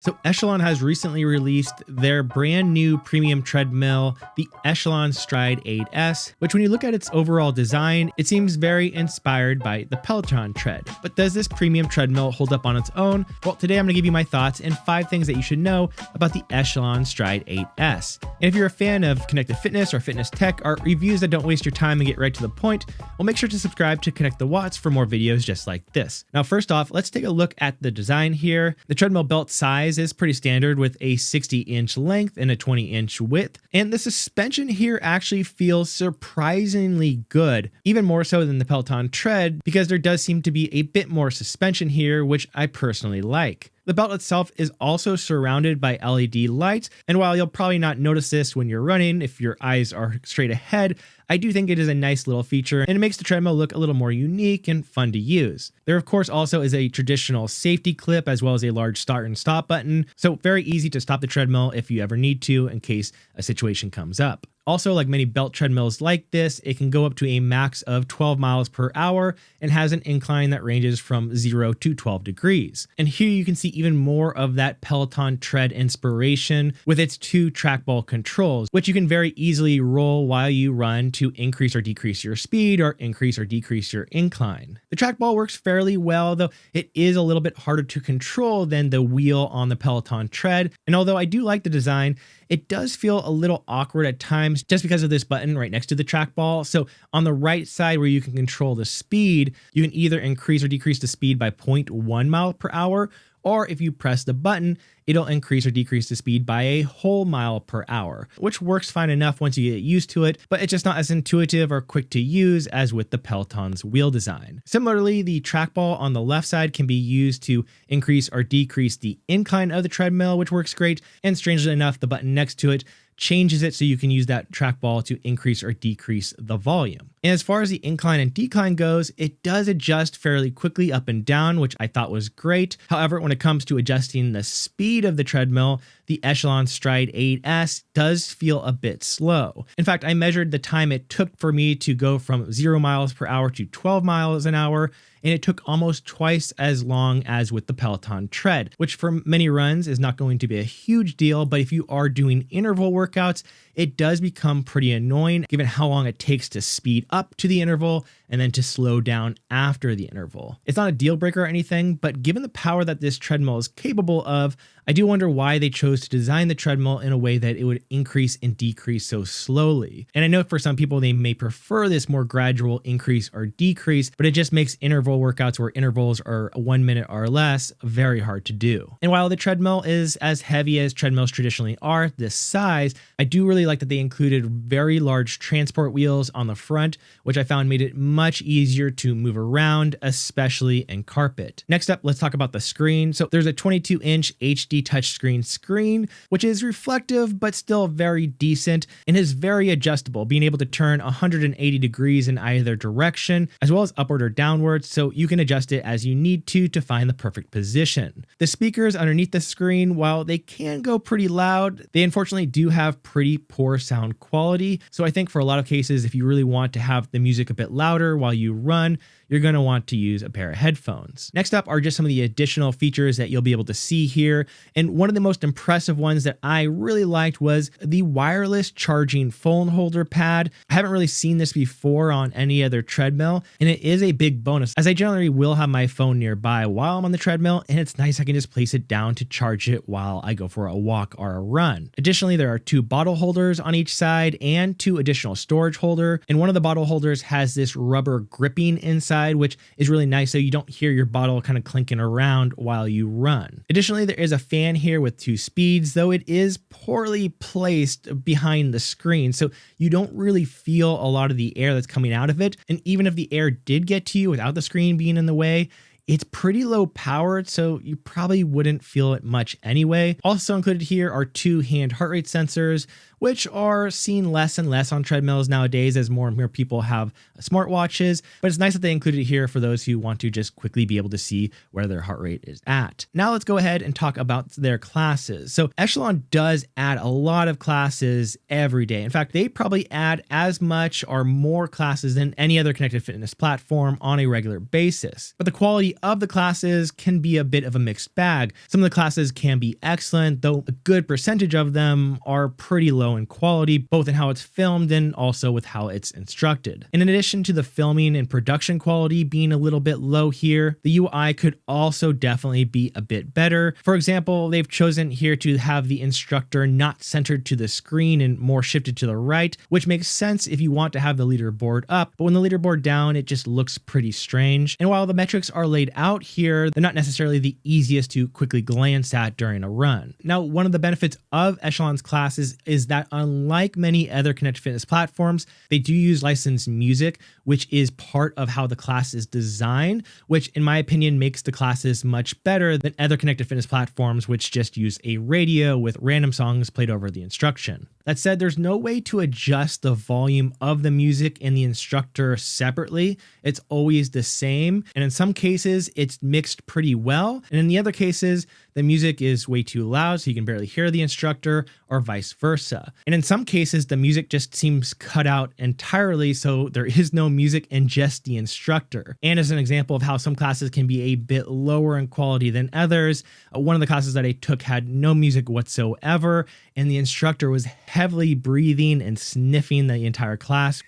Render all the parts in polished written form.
So Echelon has recently released their brand new premium treadmill, the Echelon Stride 8S, which when you look at its overall design, it seems very inspired by the Peloton tread. But does this premium treadmill hold up on its own? Well, today I'm going to give you my thoughts and 5 things that you should know about the Echelon Stride 8S. And if you're a fan of connected fitness or fitness tech or reviews that don't waste your time and get right to the point, well, make sure to subscribe to Connect the Watts for more videos just like this. Now, first off, let's take a look at the design here. The treadmill belt size is pretty standard with a 60-inch length and a 20-inch width. And the suspension here actually feels surprisingly good, even more so than the Peloton tread, because there does seem to be a bit more suspension here, which I personally like. The belt itself is also surrounded by LED lights, and while you'll probably not notice this when you're running if your eyes are straight ahead, I do think it is a nice little feature and it makes the treadmill look a little more unique and fun to use. There of course also is a traditional safety clip as well as a large start and stop button, so very easy to stop the treadmill if you ever need to in case a situation comes up. Also, like many belt treadmills like this, it can go up to a max of 12 miles per hour and has an incline that ranges from 0 to 12 degrees. And here you can see even more of that Peloton tread inspiration with its 2 trackball controls, which you can very easily roll while you run to increase or decrease your speed or increase or decrease your incline. The trackball works fairly well, though it is a little bit harder to control than the wheel on the Peloton tread. And although I do like the design, it does feel a little awkward at times just because of this button right next to the trackball. So on the right side where you can control the speed, you can either increase or decrease the speed by 0.1 mile per hour, or if you press the button, it'll increase or decrease the speed by a whole mile per hour, which works fine enough once you get used to it, but it's just not as intuitive or quick to use as with the Peloton's wheel design. Similarly, the trackball on the left side can be used to increase or decrease the incline of the treadmill, which works great, and strangely enough, the button next to it changes it so you can use that trackball to increase or decrease the volume. And as far as the incline and decline goes, it does adjust fairly quickly up and down, which I thought was great. However, when it comes to adjusting the speed of the treadmill, the Echelon Stride 8S does feel a bit slow. In fact, I measured the time it took for me to go from 0 miles per hour to 12 miles an hour, and it took almost twice as long as with the Peloton tread, which for many runs is not going to be a huge deal, but if you are doing interval workouts, it does become pretty annoying given how long it takes to speed up to the interval and then to slow down after the interval. It's not a deal breaker or anything, but given the power that this treadmill is capable of, I do wonder why they chose to design the treadmill in a way that it would increase and decrease so slowly. And I know for some people they may prefer this more gradual increase or decrease, but it just makes interval workouts where intervals are 1 minute or less very hard to do. And while the treadmill is as heavy as treadmills traditionally are, this size, I do really like that they included very large transport wheels on the front, which I found made it much easier to move around, especially in carpet. Next up, let's talk about the screen. So there's a 22-inch HD touchscreen screen, which is reflective but still very decent and is very adjustable, being able to turn 180 degrees in either direction, as well as upward or downward, so you can adjust it as you need to find the perfect position. The speakers underneath the screen, while they can go pretty loud, they unfortunately do have pretty poor sound quality. So I think for a lot of cases, if you really want to have the music a bit louder while you run, you're going to want to use a pair of headphones. Next up are just some of the additional features that you'll be able to see here. And one of the most impressive ones that I really liked was the wireless charging phone holder pad. I haven't really seen this before on any other treadmill, and it is a big bonus as I generally will have my phone nearby while I'm on the treadmill, and it's nice I can just place it down to charge it while I go for a walk or a run. Additionally, there are 2 bottle holders on each side and 2 additional storage holder, and one of the bottle holders has this rubber gripping inside, which is really nice so you don't hear your bottle kind of clinking around while you run. Additionally, there is a fan here with 2 speeds, though it is poorly placed behind the screen, so you don't really feel a lot of the air that's coming out of it. And even if the air did get to you without the screen being in the way, it's pretty low powered, so you probably wouldn't feel it much anyway. Also included here are 2 hand heart rate sensors, which are seen less and less on treadmills nowadays as more and more people have smartwatches, but it's nice that they included it here for those who want to just quickly be able to see where their heart rate is at. Now let's go ahead and talk about their classes. So Echelon does add a lot of classes every day. In fact, they probably add as much or more classes than any other connected fitness platform on a regular basis. But the quality of the classes can be a bit of a mixed bag. Some of the classes can be excellent, though a good percentage of them are pretty low in quality, both in how it's filmed and also with how it's instructed. And in addition to the filming and production quality being a little bit low here, the UI could also definitely be a bit better. For example, they've chosen here to have the instructor not centered to the screen and more shifted to the right, which makes sense if you want to have the leaderboard up, but when the leaderboard down, it just looks pretty strange. And while the metrics are laid out here, they're not necessarily the easiest to quickly glance at during a run. Now, one of the benefits of Echelon's classes is that unlike many other connected fitness platforms, they do use licensed music, which is part of how the class is designed, which in my opinion makes the classes much better than other connected fitness platforms, which just use a radio with random songs played over the instruction. That said, there's no way to adjust the volume of the music and the instructor separately. It's always the same. And in some cases, it's mixed pretty well. And in the other cases, the music is way too loud, so you can barely hear the instructor, or vice versa. And in some cases, the music just seems cut out entirely, so there is no music and just the instructor. And as an example of how some classes can be a bit lower in quality than others, one of the classes that I took had no music whatsoever, and the instructor was heavily breathing and sniffing the entire class.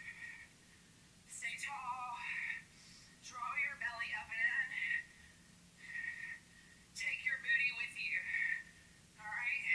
Stay tall. Draw your belly up in. Take your booty with you. All right?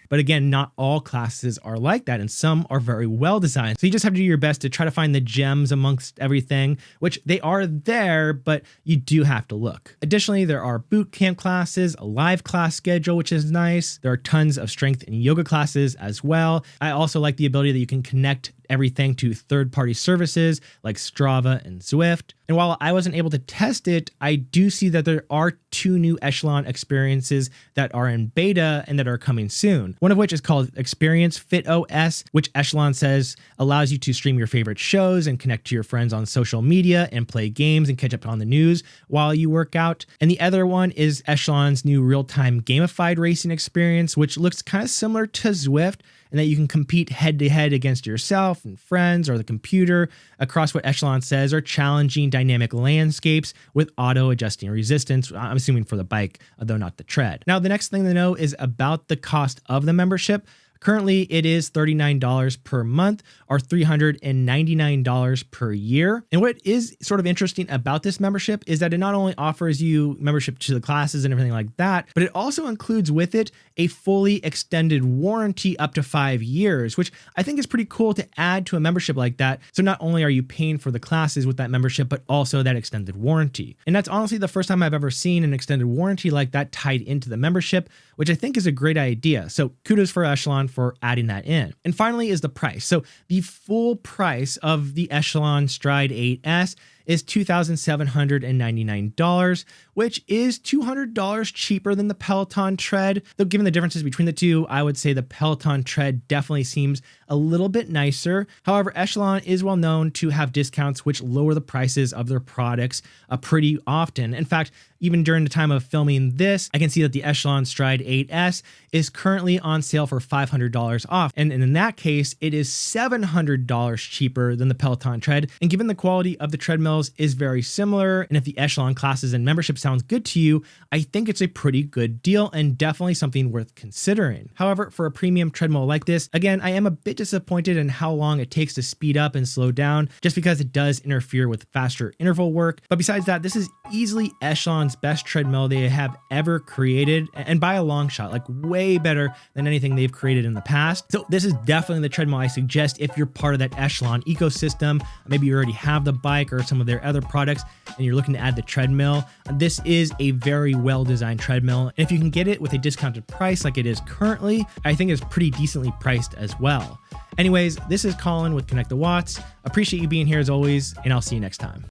But again, not all classes are like that, and some are very well designed. So you just have to do your best to try to find the gems amongst everything, which they are there, but you do have to look. Additionally, there are boot camp classes, a live class schedule, which is nice. There are tons of strength and yoga classes as well. I also like the ability that you can connect everything to third-party services like Strava and Zwift. And while I wasn't able to test it, I do see that there are 2 new Echelon experiences that are in beta and that are coming soon. One of which is called Experience Fit OS, which Echelon says allows you to stream your favorite shows and connect to your friends on social media and play games and catch up on the news while you work out. And the other one is Echelon's new real-time gamified racing experience, which looks kind of similar to Zwift, and that you can compete head-to-head against yourself and friends or the computer across what Echelon says are challenging dynamic landscapes with auto-adjusting resistance, I'm assuming for the bike, though not the tread. Now, the next thing to know is about the cost of the membership. Currently, it is $39 per month or $399 per year. And what is sort of interesting about this membership is that it not only offers you membership to the classes and everything like that, but it also includes with it a fully extended warranty up to 5 years, which I think is pretty cool to add to a membership like that. So not only are you paying for the classes with that membership, but also that extended warranty. And that's honestly the first time I've ever seen an extended warranty like that tied into the membership, which I think is a great idea. So kudos for Echelon for adding that in. And finally is the price. So the full price of the Echelon Stride 8S is $2,799, which is $200 cheaper than the Peloton Tread. Though given the differences between the two, I would say the Peloton Tread definitely seems a little bit nicer. However, Echelon is well known to have discounts which lower the prices of their products pretty often. In fact, even during the time of filming this, I can see that the Echelon Stride 8S is currently on sale for $500 off. And in that case, it is $700 cheaper than the Peloton Tread. And given the quality of the treadmills is very similar, and if the Echelon classes and membership sounds good to you, I think it's a pretty good deal and definitely something worth considering. However, for a premium treadmill like this, again, I am a bit disappointed in how long it takes to speed up and slow down, just because it does interfere with faster interval work. But besides that, this is easily Echelon's best treadmill they have ever created, and by a long shot, like way better than anything they've created in the past. So this is definitely the treadmill I suggest if you're part of that Echelon ecosystem. Maybe you already have the bike or some of their other products and you're looking to add the treadmill. This is a very well-designed treadmill, and if you can get it with a discounted price like it is currently, I think it's pretty decently priced as well. Anyways, this is Colin with Connect the Watts. Appreciate you being here as always, and I'll see you next time.